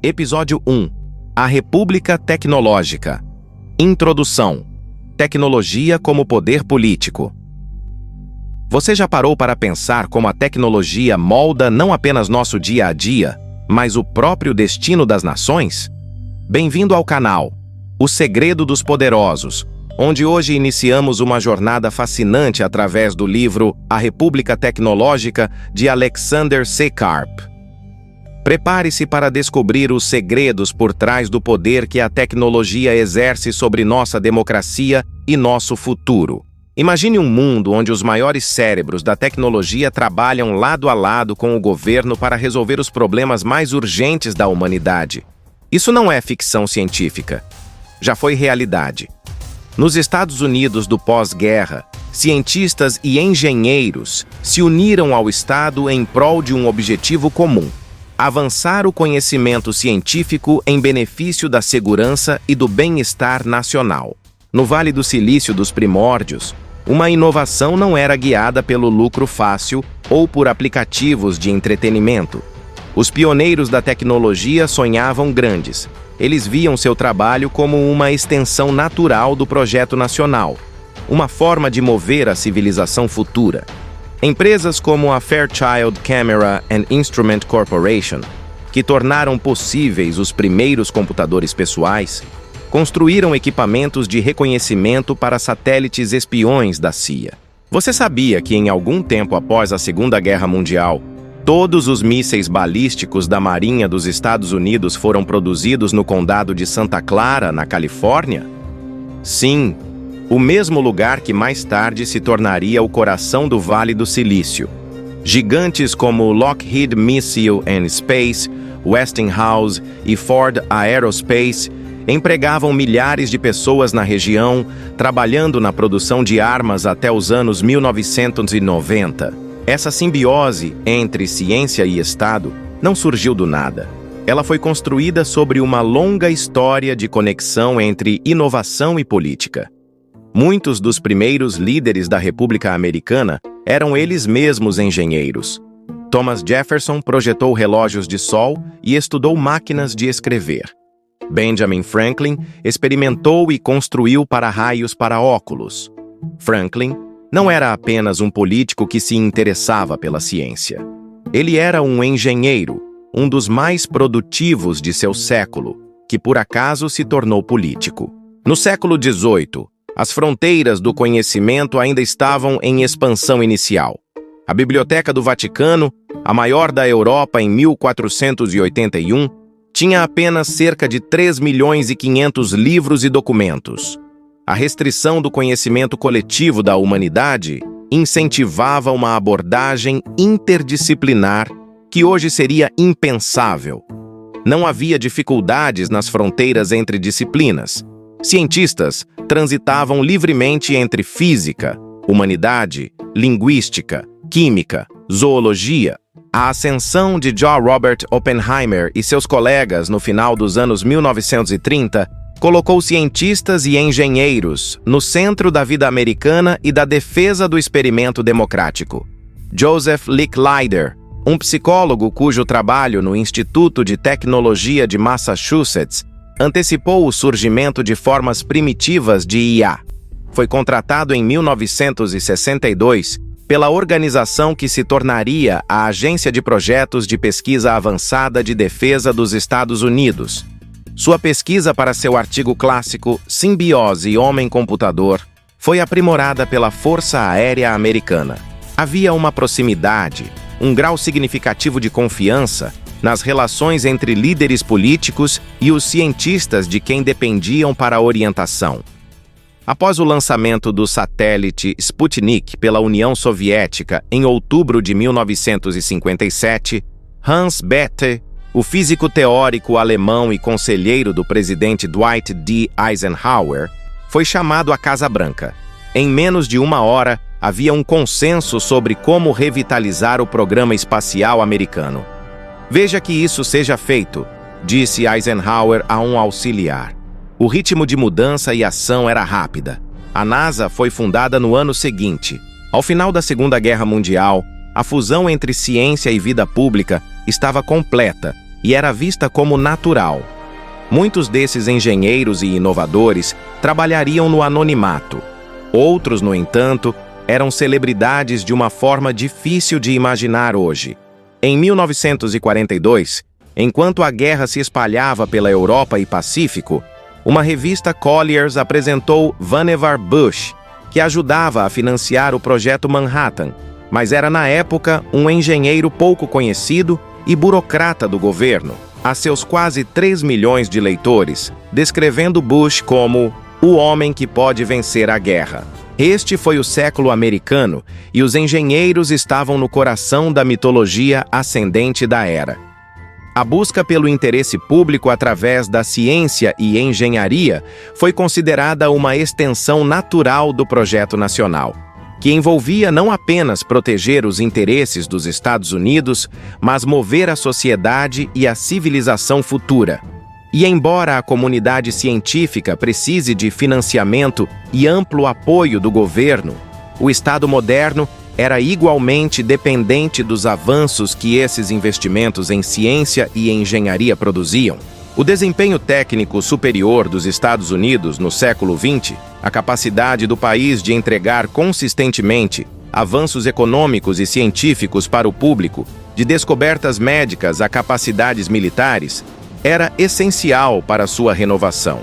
Episódio 1. A República Tecnológica. Introdução. Tecnologia como poder político. Você já parou para pensar como a tecnologia molda não apenas nosso dia a dia, mas o próprio destino das nações? Bem-vindo ao canal O Segredo dos Poderosos, onde hoje iniciamos uma jornada fascinante através do livro A República Tecnológica, de Alexander C. Karp. Prepare-se para descobrir os segredos por trás do poder que a tecnologia exerce sobre nossa democracia e nosso futuro. Imagine um mundo onde os maiores cérebros da tecnologia trabalham lado a lado com o governo para resolver os problemas mais urgentes da humanidade. Isso não é ficção científica. Já foi realidade. Nos Estados Unidos do pós-guerra, cientistas e engenheiros se uniram ao Estado em prol de um objetivo comum: avançar o conhecimento científico em benefício da segurança e do bem-estar nacional. No Vale do Silício dos Primórdios, uma inovação não era guiada pelo lucro fácil ou por aplicativos de entretenimento. Os pioneiros da tecnologia sonhavam grandes. Eles viam seu trabalho como uma extensão natural do projeto nacional, uma forma de mover a civilização futura. Empresas como a Fairchild Camera and Instrument Corporation, que tornaram possíveis os primeiros computadores pessoais, construíram equipamentos de reconhecimento para satélites espiões da CIA. Você sabia que em algum tempo após a Segunda Guerra Mundial, todos os mísseis balísticos da Marinha dos Estados Unidos foram produzidos no condado de Santa Clara, na Califórnia? Sim, o mesmo lugar que mais tarde se tornaria o coração do Vale do Silício. Gigantes como Lockheed Missile and Space, Westinghouse e Ford Aerospace empregavam milhares de pessoas na região, trabalhando na produção de armas até os anos 1990. Essa simbiose entre ciência e Estado não surgiu do nada. Ela foi construída sobre uma longa história de conexão entre inovação e política. Muitos dos primeiros líderes da República Americana eram eles mesmos engenheiros. Thomas Jefferson projetou relógios de sol e estudou máquinas de escrever. Benjamin Franklin experimentou e construiu para-raios para óculos. Franklin não era apenas um político que se interessava pela ciência. Ele era um engenheiro, um dos mais produtivos de seu século, que por acaso se tornou político. No século XVIII, as fronteiras do conhecimento ainda estavam em expansão inicial. A Biblioteca do Vaticano, a maior da Europa em 1481, tinha apenas cerca de 3.500.000 livros e documentos. A restrição do conhecimento coletivo da humanidade incentivava uma abordagem interdisciplinar que hoje seria impensável. Não havia dificuldades nas fronteiras entre disciplinas. Cientistas transitavam livremente entre física, humanidade, linguística, química, zoologia. A ascensão de J. Robert Oppenheimer e seus colegas no final dos anos 1930 colocou cientistas e engenheiros no centro da vida americana e da defesa do experimento democrático. Joseph Licklider, um psicólogo cujo trabalho no Instituto de Tecnologia de Massachusetts antecipou o surgimento de formas primitivas de IA. Foi contratado em 1962 pela organização que se tornaria a Agência de Projetos de Pesquisa Avançada de Defesa dos Estados Unidos. Sua pesquisa para seu artigo clássico Simbiose Homem-Computador foi aprimorada pela Força Aérea Americana. Havia uma proximidade, um grau significativo de confiança nas relações entre líderes políticos e os cientistas de quem dependiam para a orientação. Após o lançamento do satélite Sputnik pela União Soviética em outubro de 1957, Hans Bethe, o físico teórico alemão e conselheiro do presidente Dwight D. Eisenhower, foi chamado à Casa Branca. Em menos de uma hora, havia um consenso sobre como revitalizar o programa espacial americano. "Veja que isso seja feito", disse Eisenhower a um auxiliar. O ritmo de mudança e ação era rápida. A NASA foi fundada no ano seguinte. Ao final da Segunda Guerra Mundial, a fusão entre ciência e vida pública estava completa e era vista como natural. Muitos desses engenheiros e inovadores trabalhariam no anonimato. Outros, no entanto, eram celebridades de uma forma difícil de imaginar hoje. Em 1942, enquanto a guerra se espalhava pela Europa e Pacífico, uma revista Collier's apresentou Vannevar Bush, que ajudava a financiar o Projeto Manhattan, mas era na época um engenheiro pouco conhecido e burocrata do governo, a seus quase 3 milhões de leitores, descrevendo Bush como o homem que pode vencer a guerra. Este foi o século americano e os engenheiros estavam no coração da mitologia ascendente da era. A busca pelo interesse público através da ciência e engenharia foi considerada uma extensão natural do projeto nacional, que envolvia não apenas proteger os interesses dos Estados Unidos, mas mover a sociedade e a civilização futura. E embora a comunidade científica precise de financiamento e amplo apoio do governo, o Estado moderno era igualmente dependente dos avanços que esses investimentos em ciência e engenharia produziam. O desempenho técnico superior dos Estados Unidos no século XX, a capacidade do país de entregar consistentemente avanços econômicos e científicos para o público, de descobertas médicas a capacidades militares, era essencial para sua renovação.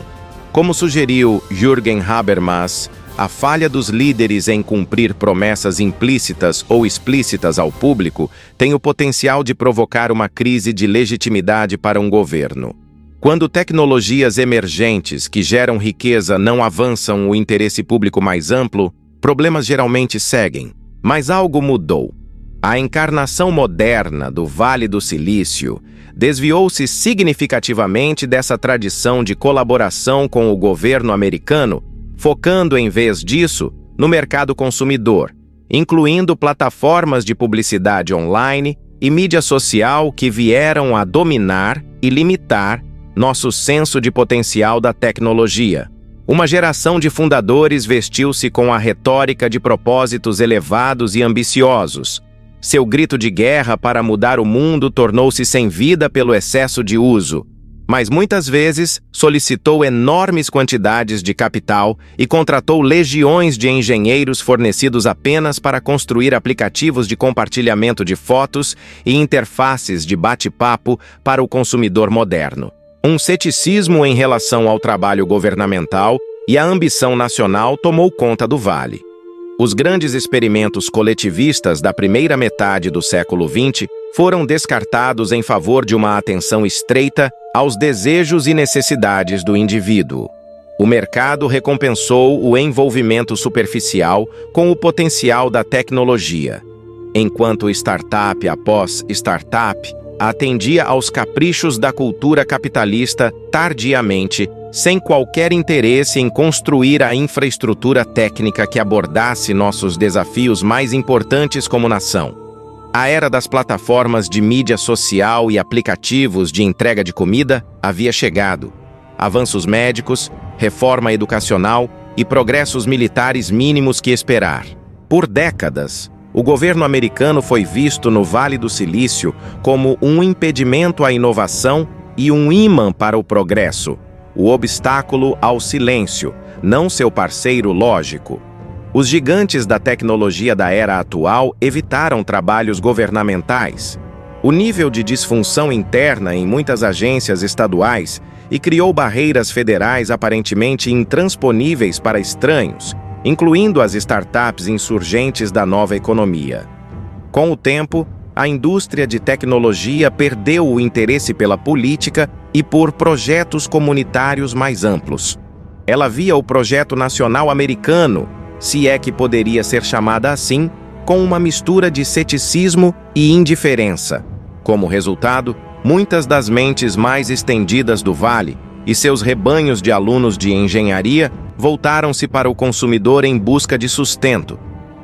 Como sugeriu Jürgen Habermas, a falha dos líderes em cumprir promessas implícitas ou explícitas ao público tem o potencial de provocar uma crise de legitimidade para um governo. Quando tecnologias emergentes que geram riqueza não avançam o interesse público mais amplo, problemas geralmente seguem. Mas algo mudou. A encarnação moderna do Vale do Silício desviou-se significativamente dessa tradição de colaboração com o governo americano, focando, em vez disso, no mercado consumidor, incluindo plataformas de publicidade online e mídia social que vieram a dominar e limitar nosso senso de potencial da tecnologia. Uma geração de fundadores vestiu-se com a retórica de propósitos elevados e ambiciosos. Seu grito de guerra para mudar o mundo tornou-se sem vida pelo excesso de uso, mas muitas vezes solicitou enormes quantidades de capital e contratou legiões de engenheiros fornecidos apenas para construir aplicativos de compartilhamento de fotos e interfaces de bate-papo para o consumidor moderno. Um ceticismo em relação ao trabalho governamental e a ambição nacional tomou conta do Vale. Os grandes experimentos coletivistas da primeira metade do século XX foram descartados em favor de uma atenção estreita aos desejos e necessidades do indivíduo. O mercado recompensou o envolvimento superficial com o potencial da tecnologia, enquanto startup após startup atendia aos caprichos da cultura capitalista tardiamente, sem qualquer interesse em construir a infraestrutura técnica que abordasse nossos desafios mais importantes como nação. A era das plataformas de mídia social e aplicativos de entrega de comida havia chegado. Avanços médicos, reforma educacional e progressos militares mínimos que esperar. Por décadas, o governo americano foi visto no Vale do Silício como um impedimento à inovação e um ímã para o progresso, o obstáculo ao silêncio, não seu parceiro lógico. Os gigantes da tecnologia da era atual evitaram trabalhos governamentais. O nível de disfunção interna em muitas agências estaduais e criou barreiras federais aparentemente intransponíveis para estranhos, incluindo as startups insurgentes da nova economia. Com o tempo, a indústria de tecnologia perdeu o interesse pela política e por projetos comunitários mais amplos. Ela via o projeto nacional americano, se é que poderia ser chamada assim, com uma mistura de ceticismo e indiferença. Como resultado, muitas das mentes mais estendidas do Vale e seus rebanhos de alunos de engenharia voltaram-se para o consumidor em busca de sustento.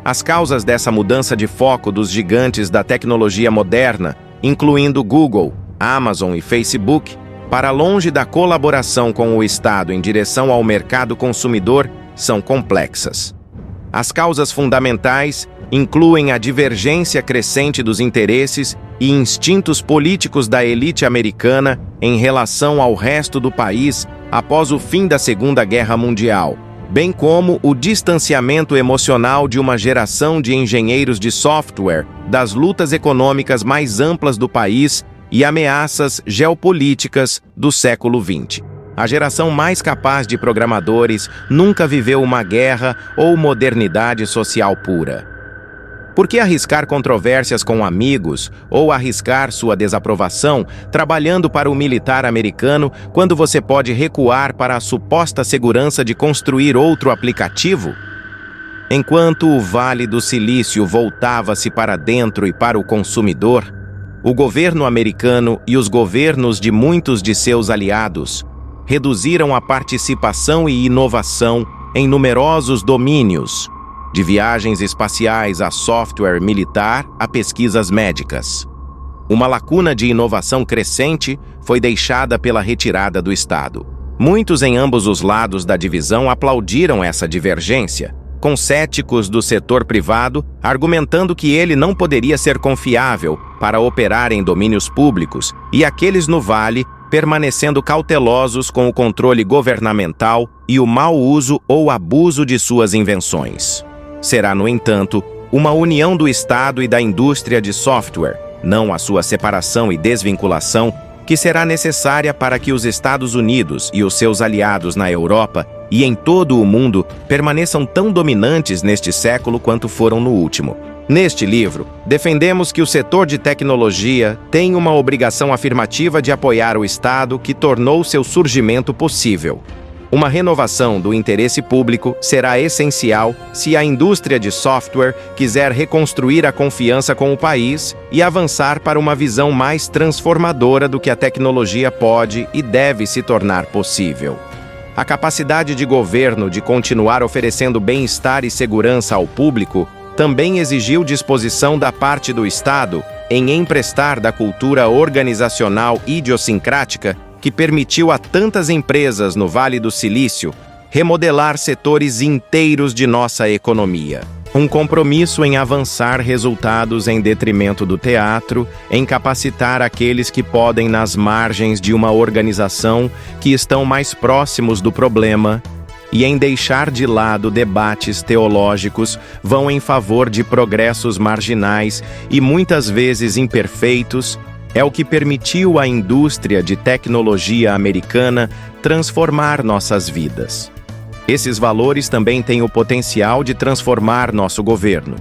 As causas dessa mudança de foco dos gigantes da tecnologia moderna, incluindo Google, Amazon e Facebook, para longe da colaboração com o Estado em direção ao mercado consumidor, são complexas. As causas fundamentais incluem a divergência crescente dos interesses e instintos políticos da elite americana em relação ao resto do país após o fim da Segunda Guerra Mundial, bem como o distanciamento emocional de uma geração de engenheiros de software das lutas econômicas mais amplas do país e ameaças geopolíticas do século XX. A geração mais capaz de programadores nunca viveu uma guerra ou modernidade social pura. Por que arriscar controvérsias com amigos ou arriscar sua desaprovação trabalhando para o militar americano quando você pode recuar para a suposta segurança de construir outro aplicativo? Enquanto o Vale do Silício voltava-se para dentro e para o consumidor, o governo americano e os governos de muitos de seus aliados reduziram a participação e inovação em numerosos domínios, de viagens espaciais a software militar a pesquisas médicas. Uma lacuna de inovação crescente foi deixada pela retirada do Estado. Muitos em ambos os lados da divisão aplaudiram essa divergência, com céticos do setor privado argumentando que ele não poderia ser confiável para operar em domínios públicos e aqueles no Vale permanecendo cautelosos com o controle governamental e o mau uso ou abuso de suas invenções. Será, no entanto, uma união do Estado e da indústria de software, não a sua separação e desvinculação, que será necessária para que os Estados Unidos e os seus aliados na Europa e em todo o mundo permaneçam tão dominantes neste século quanto foram no último. Neste livro, defendemos que o setor de tecnologia tem uma obrigação afirmativa de apoiar o Estado que tornou seu surgimento possível. Uma renovação do interesse público será essencial se a indústria de software quiser reconstruir a confiança com o país e avançar para uma visão mais transformadora do que a tecnologia pode e deve se tornar possível. A capacidade de governo de continuar oferecendo bem-estar e segurança ao público também exigiu disposição da parte do Estado em emprestar da cultura organizacional idiosincrática que permitiu a tantas empresas no Vale do Silício remodelar setores inteiros de nossa economia. Um compromisso em avançar resultados em detrimento do teatro, em capacitar aqueles que podem nas margens de uma organização que estão mais próximos do problema e em deixar de lado debates teológicos vão em favor de progressos marginais e muitas vezes imperfeitos, é o que permitiu à indústria de tecnologia americana transformar nossas vidas. Esses valores também têm o potencial de transformar nosso governo.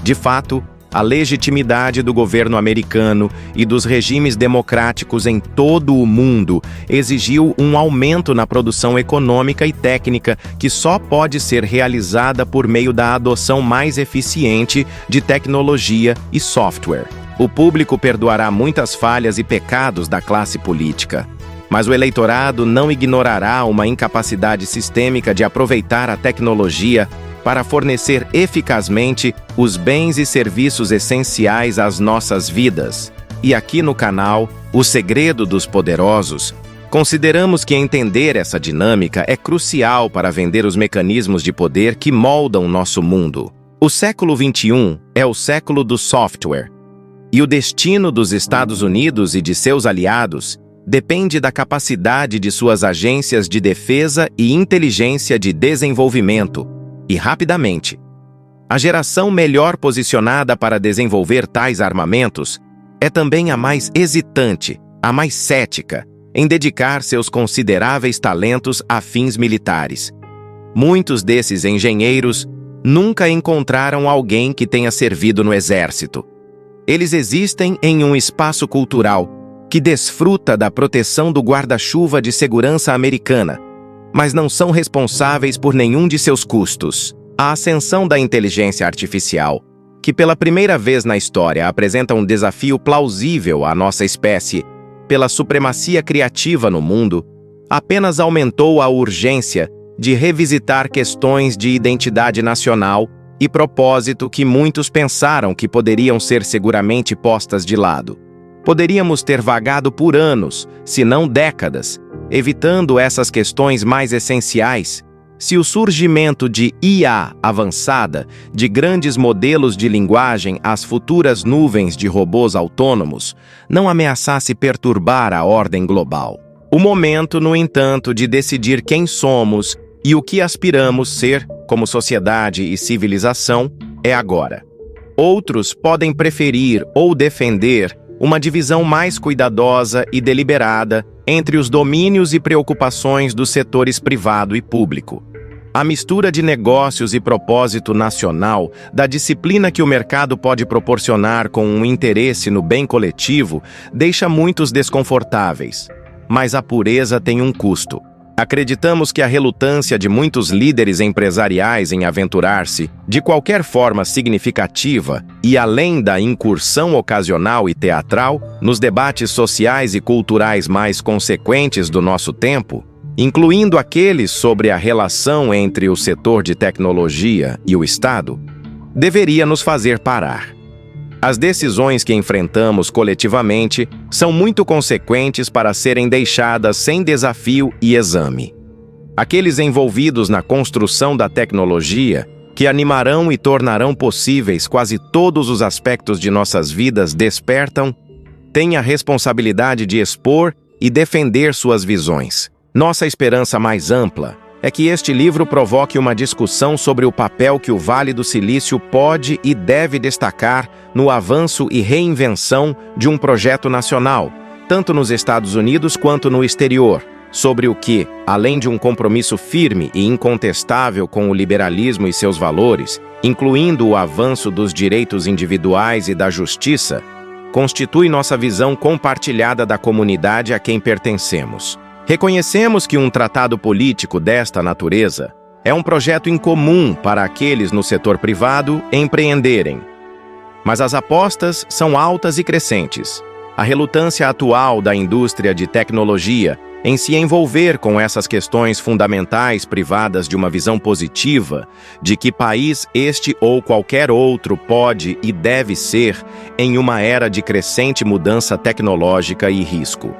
De fato, a legitimidade do governo americano e dos regimes democráticos em todo o mundo exigiu um aumento na produção econômica e técnica que só pode ser realizada por meio da adoção mais eficiente de tecnologia e software. O público perdoará muitas falhas e pecados da classe política, mas o eleitorado não ignorará uma incapacidade sistêmica de aproveitar a tecnologia para fornecer eficazmente os bens e serviços essenciais às nossas vidas. E aqui no canal, O Segredo dos Poderosos, consideramos que entender essa dinâmica é crucial para vender os mecanismos de poder que moldam nosso mundo. O século XXI é o século do software, e o destino dos Estados Unidos e de seus aliados depende da capacidade de suas agências de defesa e inteligência de desenvolvimento, e rapidamente. A geração melhor posicionada para desenvolver tais armamentos é também a mais hesitante, a mais cética, em dedicar seus consideráveis talentos a fins militares. Muitos desses engenheiros nunca encontraram alguém que tenha servido no exército. Eles existem em um espaço cultural que desfruta da proteção do guarda-chuva de segurança americana, mas não são responsáveis por nenhum de seus custos. A ascensão da inteligência artificial, que pela primeira vez na história apresenta um desafio plausível à nossa espécie pela supremacia criativa no mundo, apenas aumentou a urgência de revisitar questões de identidade nacional e propósito que muitos pensaram que poderiam ser seguramente postas de lado. Poderíamos ter vagado por anos, se não décadas, evitando essas questões mais essenciais, Se o surgimento de IA avançada, de grandes modelos de linguagem às futuras nuvens de robôs autônomos, não ameaçasse perturbar a ordem global. O momento, no entanto, de decidir quem somos e o que aspiramos ser como sociedade e civilização é agora. Outros podem preferir ou defender uma divisão mais cuidadosa e deliberada entre os domínios e preocupações dos setores privado e público. A mistura de negócios e propósito nacional, da disciplina que o mercado pode proporcionar com um interesse no bem coletivo, deixa muitos desconfortáveis. Mas a pureza tem um custo. Acreditamos que a relutância de muitos líderes empresariais em aventurar-se, de qualquer forma significativa e além da incursão ocasional e teatral, nos debates sociais e culturais mais consequentes do nosso tempo, incluindo aqueles sobre a relação entre o setor de tecnologia e o Estado, deveria nos fazer parar. As decisões que enfrentamos coletivamente são muito consequentes para serem deixadas sem desafio e exame. Aqueles envolvidos na construção da tecnologia, que animarão e tornarão possíveis quase todos os aspectos de nossas vidas, têm a responsabilidade de expor e defender suas visões. Nossa esperança mais ampla é que este livro provoque uma discussão sobre o papel que o Vale do Silício pode e deve destacar no avanço e reinvenção de um projeto nacional, tanto nos Estados Unidos quanto no exterior, sobre o que, além de um compromisso firme e incontestável com o liberalismo e seus valores, incluindo o avanço dos direitos individuais e da justiça, constitui nossa visão compartilhada da comunidade a quem pertencemos. Reconhecemos que um tratado político desta natureza é um projeto incomum para aqueles no setor privado empreenderem. Mas as apostas são altas e crescentes. A relutância atual da indústria de tecnologia em se envolver com essas questões fundamentais privadas de uma visão positiva de que país este ou qualquer outro pode e deve ser em uma era de crescente mudança tecnológica e risco.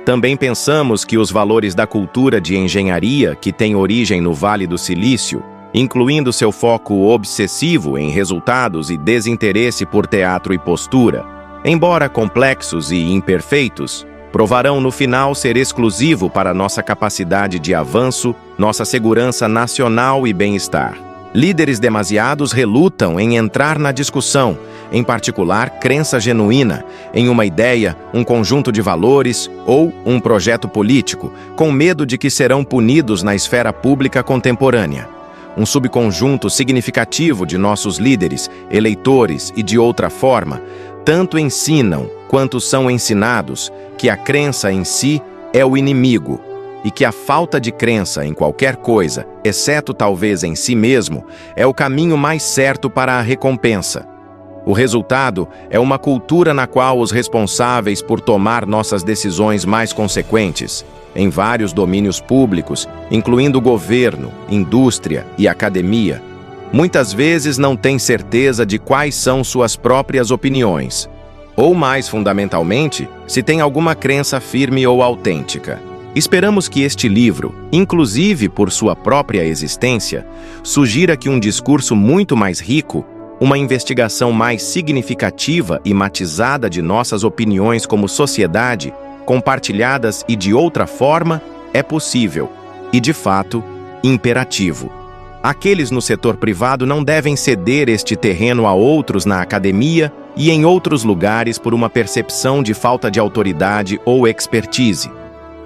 Também pensamos que os valores da cultura de engenharia, que tem origem no Vale do Silício, incluindo seu foco obsessivo em resultados e desinteresse por teatro e postura, embora complexos e imperfeitos, provarão no final ser exclusivo para nossa capacidade de avanço, nossa segurança nacional e bem-estar. Líderes demasiados relutam em entrar na discussão, em particular crença genuína, em uma ideia, um conjunto de valores ou um projeto político, com medo de que serão punidos na esfera pública contemporânea. Um subconjunto significativo de nossos líderes, eleitores e de outra forma, tanto ensinam quanto são ensinados que a crença em si é o inimigo, e que a falta de crença em qualquer coisa, exceto talvez em si mesmo, é o caminho mais certo para a recompensa. O resultado é uma cultura na qual os responsáveis por tomar nossas decisões mais consequentes, em vários domínios públicos, incluindo governo, indústria e academia, muitas vezes não têm certeza de quais são suas próprias opiniões, ou mais fundamentalmente, se tem alguma crença firme ou autêntica. Esperamos que este livro, inclusive por sua própria existência, sugira que um discurso muito mais rico, uma investigação mais significativa e matizada de nossas opiniões como sociedade, compartilhadas e de outra forma, é possível e, de fato, imperativo. Aqueles no setor privado não devem ceder este terreno a outros na academia e em outros lugares por uma percepção de falta de autoridade ou expertise.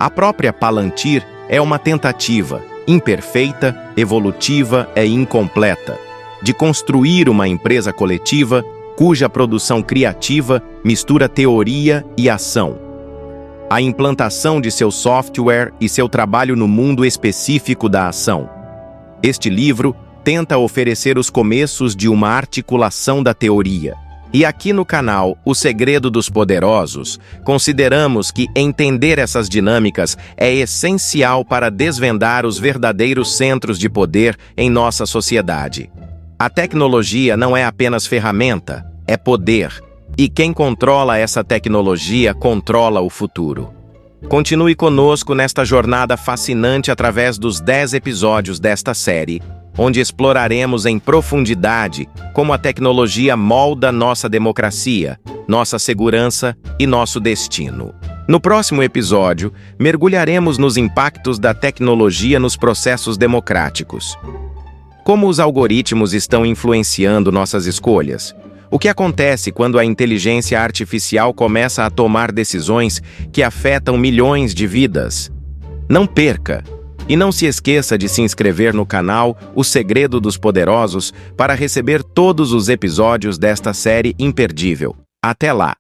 A própria Palantir é uma tentativa, imperfeita, evolutiva e incompleta, de construir uma empresa coletiva cuja produção criativa mistura teoria e ação. A implantação de seu software e seu trabalho no mundo específico da ação. Este livro tenta oferecer os começos de uma articulação da teoria. E aqui no canal O Segredo dos Poderosos, consideramos que entender essas dinâmicas é essencial para desvendar os verdadeiros centros de poder em nossa sociedade. A tecnologia não é apenas ferramenta, é poder. E quem controla essa tecnologia controla o futuro. Continue conosco nesta jornada fascinante através dos 10 episódios desta série, onde exploraremos em profundidade como a tecnologia molda nossa democracia, nossa segurança e nosso destino. No próximo episódio, mergulharemos nos impactos da tecnologia nos processos democráticos. Como os algoritmos estão influenciando nossas escolhas? O que acontece quando a inteligência artificial começa a tomar decisões que afetam milhões de vidas? Não perca! E não se esqueça de se inscrever no canal O Segredo dos Poderosos para receber todos os episódios desta série imperdível. Até lá!